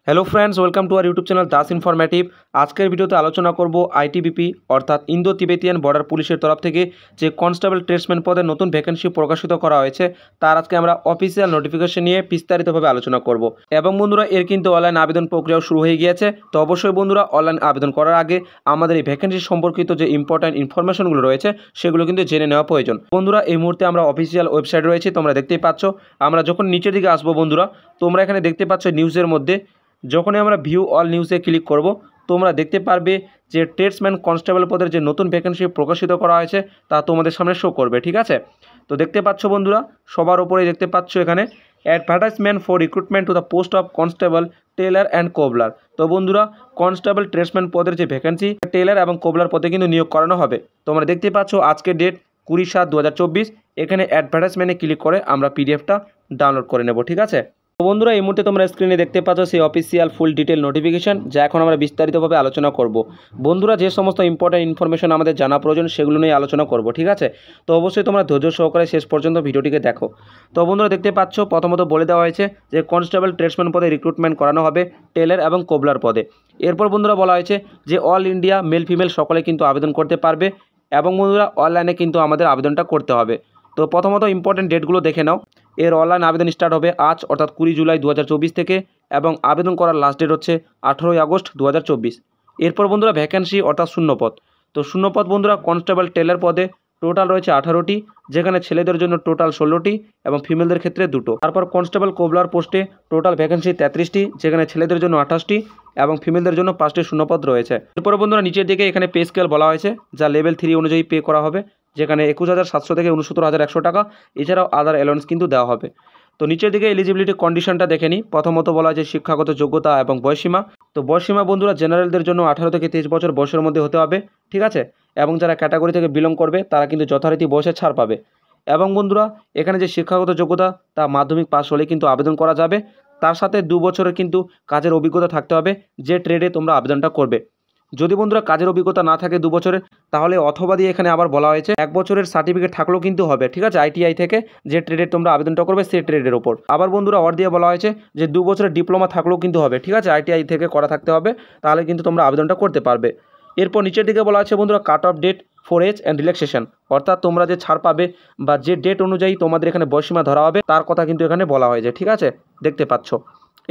Hello friends, welcome to our YouTube channel Das informative. আজকের ভিডিওতে আলোচনা করব আইটিবিপি অর্থাৎ ইন্দো তিবেতিয়ান বর্ডার পুলিশের তরফ থেকে যে কনস্টেবল ট্রেডসম্যান পদে নতুন ভ্যাকেন্সি প্রকাশিত করা হয়েছে তার আজকে আমরা অফিসিয়াল নোটিফিকেশন নিয়ে বিস্তারিতভাবে আলোচনা করব। এবং বন্ধুরা এর কিন্তু অনলাইন আবেদন প্রক্রিয়াও শুরু হয়ে গিয়েছে। তো অবশ্যই বন্ধুরা অনলাইন আবেদন করার আগে আমাদের এই ভ্যাকেন্সি সম্পর্কিত যে ইম্পর্ট্যান্ট ইনফরমেশনগুলো রয়েছে সেগুলো কিন্তু জেনে নেওয়া প্রয়োজন। বন্ধুরা এই মুহূর্তে আমরা অফিসিয়াল ওয়েবসাইট রয়েছে, তোমরা দেখতেই পাচ্ছ। আমরা যখন নিচের দিকে আসবো বন্ধুরা, তোমরা এখানে দেখতে পাচ্ছ নিউজের মধ্যে যখনই আমরা ভিউ অল নিউজে ক্লিক করব তোমরা দেখতে পারবে যে ট্রেডসম্যান কনস্টেবল পদের যে নতুন ভ্যাকেন্সি প্রকাশিত করা হয়েছে তা তোমাদের সামনে শো করবে, ঠিক আছে। তো দেখতে পাচ্ছ বন্ধুরা, সবার উপরে দেখতে পাচ্ছ এখানে advertisement for recruitment to the post of constable tailor and cobbler. তো বন্ধুরা কনস্টেবল ট্রেডসম্যান পদের যে ভ্যাকেন্সি টেলার এবং কোবলার পদে কিন্তু নিয়োগ করানো হবে। তোমরা দেখতে পাচ্ছ আজকের ডেট 20/7/2024। এখানে অ্যাডভার্টাইজমেন্টে ক্লিক করে আমরা পিডিএফটা ডাউনলোড করে নেব, ঠিক আছে। তো বন্ধুরা এই মুহূর্তে তোমরা স্ক্রিনে দেখতে পাচ্ছ সেই অফিসিয়াল ফুল ডিটেল নোটিফিকেশন, যা এখন আমরা বিস্তারিতভাবে আলোচনা করব। বন্ধুরা যে সমস্ত ইম্পর্টেন্ট ইনফরমেশন আমাদের জানা প্রয়োজন সেগুলো নিয়ে আলোচনা করব, ঠিক আছে। তো অবশ্যই তোমরা ধৈর্য সহকারে শেষ পর্যন্ত ভিডিওটিকে দেখো। তো বন্ধুরা দেখতে পাচ্ছ প্রথমত বলে দেওয়া হয়েছে যে কনস্টেবল ট্রেডসম্যান পদে রিক্রুটমেন্ট করানো হবে টেলার এবং কোবলার পদে। এরপর বন্ধুরা বলা হয়েছে যে অল ইন্ডিয়া মেল ফিমেল সকলে কিন্তু আবেদন করতে পারবে এবং বন্ধুরা অনলাইনে কিন্তু আমাদের আবেদনটা করতে হবে। তো প্রথমত ইম্পর্টেন্ট ডেটগুলো দেখে নাও। এর অনলাইন আবেদন স্টার্ট হবে আজ অর্থাৎ 20 জুলাই 2024 থেকে এবং আবেদন করার লাস্ট ডেট হচ্ছে 18 আগস্ট 2024। এরপর বন্ধুরা ভ্যাকেন্সি অর্থাৎ শূন্যপদ। তো শূন্যপদ বন্ধুরা কনস্টেবল টেলার পদে টোটাল রয়েছে 18টি, যেখানে ছেলেদের জন্য টোটাল 16টি এবং ফিমেলদের ক্ষেত্রে 2টো। তারপর কনস্টেবল কোবলার পোস্টে টোটাল ভ্যাকেন্সি 33টি, যেখানে ছেলেদের জন্য 28টি এবং ফিমেলদের জন্য 5টি শূন্যপদ রয়েছে। এরপর বন্ধুরা নিচের দিকে এখানে পে স্কেল বলা হয়েছে, যা লেভেল 3 অনুযায়ী পে করা হবে, যেখানে 21,700 থেকে 69,100 টাকা। এছাড়াও আদার অ্যালাউন্স কিন্তু দেওয়া হবে। তো নিচের দিকে এলিজিবিলিটি কন্ডিশনটা দেখে নিই। প্রথমত বলা হয় যে শিক্ষাগত যোগ্যতা এবং বয়সীমা। তো বয়সীমা বন্ধুরা জেনারেলদের জন্য 18 থেকে 23 বছর বয়সের মধ্যে হতে হবে, ঠিক আছে। এবং যারা ক্যাটাগরি থেকে বিলং করবে তারা কিন্তু যথারীতি বয়সে ছাড় পাবে। এবং বন্ধুরা এখানে যে শিক্ষাগত যোগ্যতা তা মাধ্যমিক পাস হলে কিন্তু আবেদন করা যাবে। তার সাথে 2 বছরের কিন্তু কাজের অভিজ্ঞতা থাকতে হবে যে ট্রেডে তোমরা আবেদনটা করবে। যদি বন্ধুরা কাজের অভিজ্ঞতা না থাকে 2 বছরের, তাহলে অথবা দিয়ে এখানে আবার বলা হয়েছে 1 বছরের সার্টিফিকেট থাকলেও কিন্তু হবে, ঠিক আছে, আইটিআই থেকে যে ট্রেডের তোমরা আবেদনটা করবে সেই ট্রেডের ওপর। আবার বন্ধুরা অর দিয়ে বলা হয়েছে যে 2 বছরের ডিপ্লোমা থাকলেও কিন্তু হবে, ঠিক আছে, আইটিআই থেকে করা থাকতে হবে, তাহলে কিন্তু তোমরা আবেদনটা করতে পারবে। এরপর নিচের দিকে বলা আছে বন্ধুরা cut off date for age and relaxation, অর্থাৎ তোমরা যে ছাড় পাবে বা যে ডেট অনুযায়ী তোমাদের এখানে বয়সীমা ধরা হবে তার কথা কিন্তু এখানে বলা হয়েছে, ঠিক আছে, দেখতে পাচ্ছ।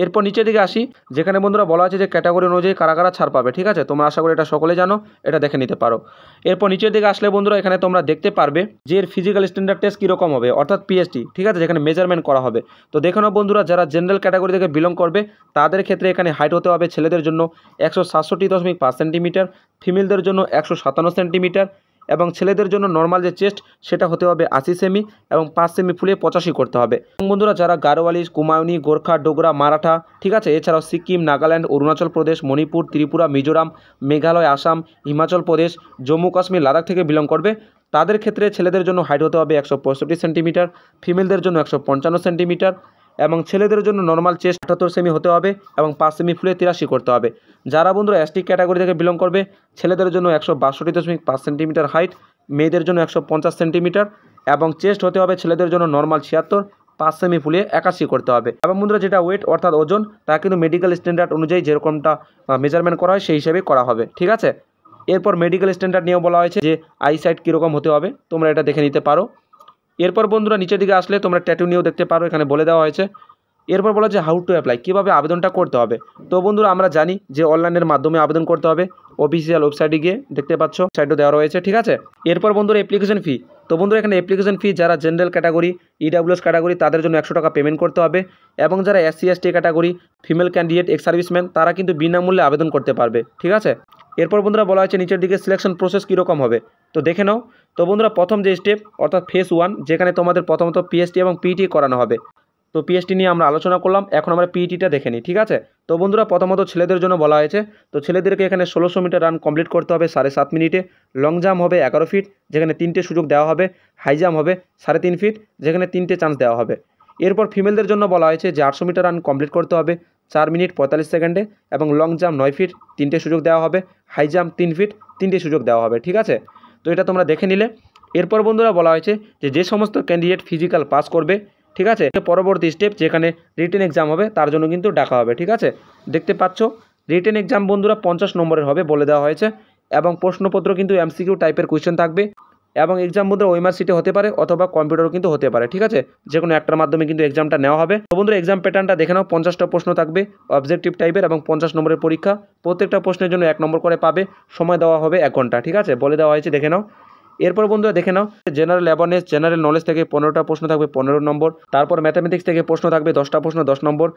এরপর নিচের দিকে আসি, যেখানে বন্ধুরা বলা আছে যে ক্যাটাগরি অনুযায়ী কারা কারা ছাড় পাবে, ঠিক আছে। তোমরা আশা করি এটা সকলে জানো, এটা দেখে নিতে পারো। এরপর নিচের দিকে আসলে বন্ধুরা এখানে তোমরা দেখতে পারবে যে এর ফিজিক্যাল স্ট্যান্ডার্ড টেস্ট কীরকম হবে, অর্থাৎ পিএসটি, ঠিক আছে, যেখানে মেজারমেন্ট করা হবে। তো দেখে নাও বন্ধুরা যারা জেনারেল ক্যাটাগরি থেকে বিলং করবে তাদের ক্ষেত্রে এখানে হাইট হতে হবে ছেলেদের জন্য 167.5 সেন্টিমিটার, ফিমেলদের জন্য 157 সেন্টিমিটার এবং ছেলেদের জন্য নর্মাল যে চেস্ট সেটা হতে হবে 80 সেমি এবং 5 সেমি ফুলিয়ে 85 করতে হবে। এবং বন্ধুরা যারা গারোয়ালি, কুমায়ুনি, গোর্খা, ডোগরা, মারাঠা, ঠিক আছে, এছাড়াও সিকিম, নাগাল্যান্ড, অরুণাচল প্রদেশ, মণিপুর, ত্রিপুরা, মিজোরাম, মেঘালয়, আসাম, হিমাচল প্রদেশ, জম্মু কাশ্মীর, লাদাখ থেকে বিলং করবে তাদের ক্ষেত্রে ছেলেদের জন্য হাইট হতে হবে 165 সেন্টিমিটার, ফিমেলদের জন্য 155 সেন্টিমিটার এবং ছেলেদের জন্য নর্মাল চেস্ট 78 সেমি হতে হবে এবং 5 সেমি ফুলে 83 করতে হবে। যারা বন্ধুরা এসটি ক্যাটাগরি থেকে বিলং করবে ছেলেদের জন্য 162.5 সেন্টিমিটার হাইট, মেয়েদের জন্য 150 সেন্টিমিটার এবং চেস্ট হতে হবে ছেলেদের জন্য নর্মাল 76, 5 সেমি ফুলিয়ে 81 করতে হবে। এবং বন্ধুরা যেটা ওয়েট অর্থাৎ ওজন তা কিন্তু মেডিকেল স্ট্যান্ডার্ড অনুযায়ী যেরকমটা মেজারমেন্ট করা হয় সেই হিসেবেই করা হবে, ঠিক আছে। এরপর মেডিকেল স্ট্যান্ডার্ড নিয়েও বলা হয়েছে যে আইসাইট কীরকম হতে হবে, তোমরা এটা দেখে নিতে পারো। এরপর বন্ধুরা নিচের দিকে আসলে তোমরা ট্যাটু নিয়েও দেখতে পারো, এখানে বলে দেওয়া হয়েছে। এরপর বলা যে হাউ টু অ্যাপ্লাই, কীভাবে আবেদনটা করতে হবে। তো বন্ধুরা আমরা জানি যে অনলাইনের মাধ্যমে আবেদন করতে হবে, অফিসিয়াল ওয়েবসাইটে গিয়ে দেখতে পাচ্ছ সাইটও দেওয়া রয়েছে, ঠিক আছে। এরপর বন্ধুরা অ্যাপ্লিকেশন ফি। তো বন্ধুরা এখানে অ্যাপ্লিকেশন ফি যারা জেনারেল ক্যাটাগরি, ইডাব্লিউএস ক্যাটাগরি তাদের জন্য 100 টাকা পেমেন্ট করতে হবে এবং যারা SC ST category, female candidate, ex serviceman তারা কিন্তু বিনামূল্যে আবেদন করতে পারবে, ঠিক আছে। এরপর বন্ধুরা বলা হয়েছে নিচের দিকে সিলেকশন প্রসেস কীরকম হবে, তো দেখে নাও। তো বন্ধুরা প্রথম যে স্টেপ অর্থাৎ ফেজ 1, যেখানে তোমাদের প্রথমত পিএসটি এবং পিইটি করানো হবে। তো পিএসটি নিয়ে আমরা আলোচনা করলাম, এখন আমরা পিইটিটা দেখে নিই, ঠিক আছে। তো বন্ধুরা প্রথমত ছেলেদের জন্য বলা হয়েছে, তো ছেলেদেরকে এখানে 1600 মিটার রান কমপ্লিট করতে হবে 7.5 মিনিটে, লং জাম্প হবে 11 ফিট, যেখানে 3টে সুযোগ দেওয়া হবে, হাই জাম্প হবে 3.5 ফিট, যেখানে 3টে চান্স দেওয়া হবে। এরপর ফিমেলদের জন্য বলা হয়েছে যে 800 মিটার রান কমপ্লিট করতে হবে 4 মিনিট 45 সেকেন্ডে এবং লং জাম্প 9 ফিট, 3টে সুযোগ দেওয়া হবে, হাই জাম্প 3 ফিট, 3টে সুযোগ দেওয়া হবে, ঠিক আছে। তো এটা তোমরা দেখে নিলে। এরপর বন্ধুরা বলা হয়েছে যে সমস্ত ক্যান্ডিডেট ফিজিক্যাল পাস করবে ঠিক আছে। পরবর্তী স্টেপ যেখানে রিটেন এক্সাম হবে তার জন্য কিন্তু ডাকা হবে। ঠিক আছে, দেখতে পাচ্ছ রিটেন এক্সাম বন্ধুরা 50 নম্বরের হবে বলে দেওয়া হয়েছে এবং প্রশ্নপত্র কিন্তু এমসিকিউ টাইপের কোয়েশ্চেন থাকবে এবং এক্সাম বন্ধুরা ওএমআর সিটে হতে পারে অথবা কম্পিউটারও কিন্তু হতে পারে। ঠিক আছে, যে কোনো একটার মাধ্যমে কিন্তু এক্সামটা নেওয়া হবে। তো বন্ধুরা এক্সাম প্যাটার্নটা দেখে নাও, 50টা প্রশ্ন থাকবে অবজেক্টিভ টাইপের এবং 50 নম্বরের পরীক্ষা। প্রত্যেকটা প্রশ্নের জন্য 1 নম্বর করে পাবে, সময় দেওয়া হবে 1 ঘন্টা। ঠিক আছে, বলে দেওয়া হয়েছে, দেখে নাও। এরপর বন্ধুরা দেখে নাও, জেনারেল অ্যাওয়ারনেস জেনারেল নলেজ থেকে 15টা প্রশ্ন থাকবে 15 নম্বর। তারপর ম্যাথামেটিক্স থেকে প্রশ্ন থাকবে 10টা প্রশ্ন 10 নম্বর।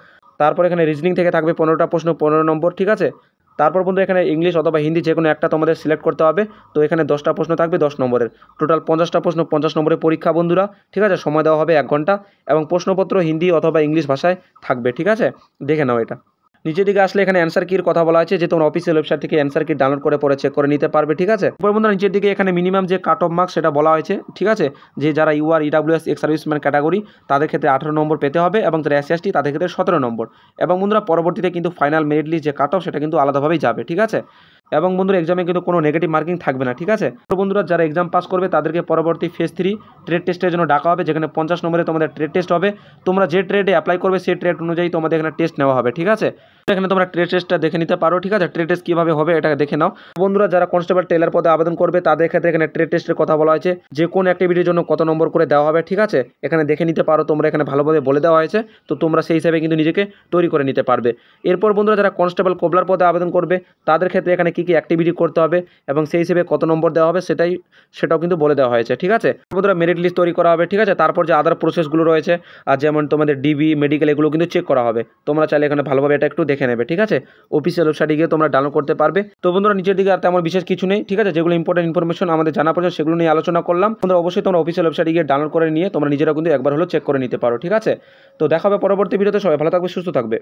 তারপর এখানে রিজনিং থেকে থাকবে 15টা প্রশ্ন 15 নম্বর। ঠিক আছে, তারপর বন্ধু এখানে ইংলিশ অথবা হিন্দি যে কোনো একটা তোমাদের সিলেক্ট করতে হবে। তো এখানে 10টা প্রশ্ন থাকবে 10 নম্বরের, টোটাল 50টা প্রশ্ন 50 নম্বরের পরীক্ষা বন্ধুরা। ঠিক আছে, সময় দেওয়া হবে 1 ঘন্টা এবং প্রশ্নপত্র হিন্দি অথবা ইংলিশ ভাষায় থাকবে। ঠিক আছে, দেখে নাও এটা। নিচের দিকে আসলে এখানে অ্যান্সার কির কথা বলা আছে, যে তোমরা অফিসিয়াল ওয়েবসাইট থেকে অ্যান্সার কি ডাউনলোড করে পরে চেক করে নিতে পারবে। ঠিক আছে, এরপর বন্ধুরা নিচের দিকে এখানে মিনিমাম যে কাট অফ মার্কস সেটা বলা হয়েছে। ঠিক আছে, যে যারা UR EWS ex serviceman category তাদের ক্ষেত্রে 18 নম্বর পেতে হবে এবং যারা এসসি তাদের ক্ষেত্রে 17 নম্বর। এবং বন্ধুরা পরবর্তীতে কিন্তু ফাইনাল মেরিট লিস্ট যে কাট অফ সেটা কিন্তু আলাদাভাবেই যাবে। ঠিক আছে, এবং বন্ধুরা এক্সামে কিন্তু কোনো নেগেটিভ মার্কিং থাকবে না। ঠিক আছে, তো বন্ধুরা যারা এক্সাম পাস করবে তাদেরকে পরবর্তী ফেজ 3 ট্রেড টেস্টের জন্য ডাকা হবে, যেখানে 50 নম্বরে তোমাদের ট্রেড টেস্ট হবে। তোমরা যে ট্রেডে অ্যাপ্লাই করবে সেই ট্রেড অনুযায়ী তোমাদের এখানে টেস্ট নেওয়া হবে। ঠিক আছে, এখানে তোমরা ট্রেড টেস্টটা দেখে নিতে পারো। ঠিক আছে, ট্রেড টেস্ট কীভাবে হবে এটা দেখে নাও। বন্ধুরা যারা কনস্টেবল টেলার পদে আবেদন করবে তাদের ক্ষেত্রে এখানে ট্রেড টেস্টের কথা বলা হয়েছে, যে কোন অ্যাক্টিভিটির জন্য কত নম্বর করে দেওয়া হবে। ঠিক আছে, এখানে দেখে নিতে পারো তোমরা, এখানে ভালোভাবে বলে দেওয়া হয়েছে। তো তোমরা সেই হিসাবে কিন্তু নিজেকে তৈরি করে নিতে পারবে। এরপর বন্ধুরা যারা কনস্টেবল কোবলার পদে আবেদন করবে তাদের ক্ষেত্রে এখানে কী কী অ্যাক্টিভিটি করতে হবে এবং সেই হিসেবে কত নম্বর দেওয়া হবে সেটাও কিন্তু বলে দেওয়া হয়েছে। ঠিক আছে, বন্ধুরা মেরিট লিস্ট তৈরি করা হবে। ঠিক আছে, তারপর যে আদার প্রসেসগুলো রয়েছে আর যেমন তোমাদের ডিবি মেডিকেল এগুলো কিন্তু চেক করা হবে। তোমরা চাইলে এখানে ভালোভাবে এটা একটু দেখে নেবে। ঠিক আছে, অফিসিয়াল ওয়েবসাইটে গিয়ে তোমরা ডাউনলোড করতে পারবে। তো বন্ধুরা নিচের দিকে আর তেমন বিশেষ কিছু নেই। ঠিক আছে, যেগুলো ইম্পর্টেন্ট ইনফরমেশন আমাদের জানা প্রয়োজন সেগুলো নিয়ে আলোচনা করলাম। তোমরা অবশ্যই তোমরা অফিসিয়াল ওয়েবসাইটে গিয়ে ডাউনলোড করে নিয়ে তোমরা নিজেরা কিন্তু একবার হলো চেক করে নিতে পারো। ঠিক আছে, তো দেখা হবে পরবর্তী ভিডিওতে। সবাই ভালো থাকবে, সুস্থ থাকবে।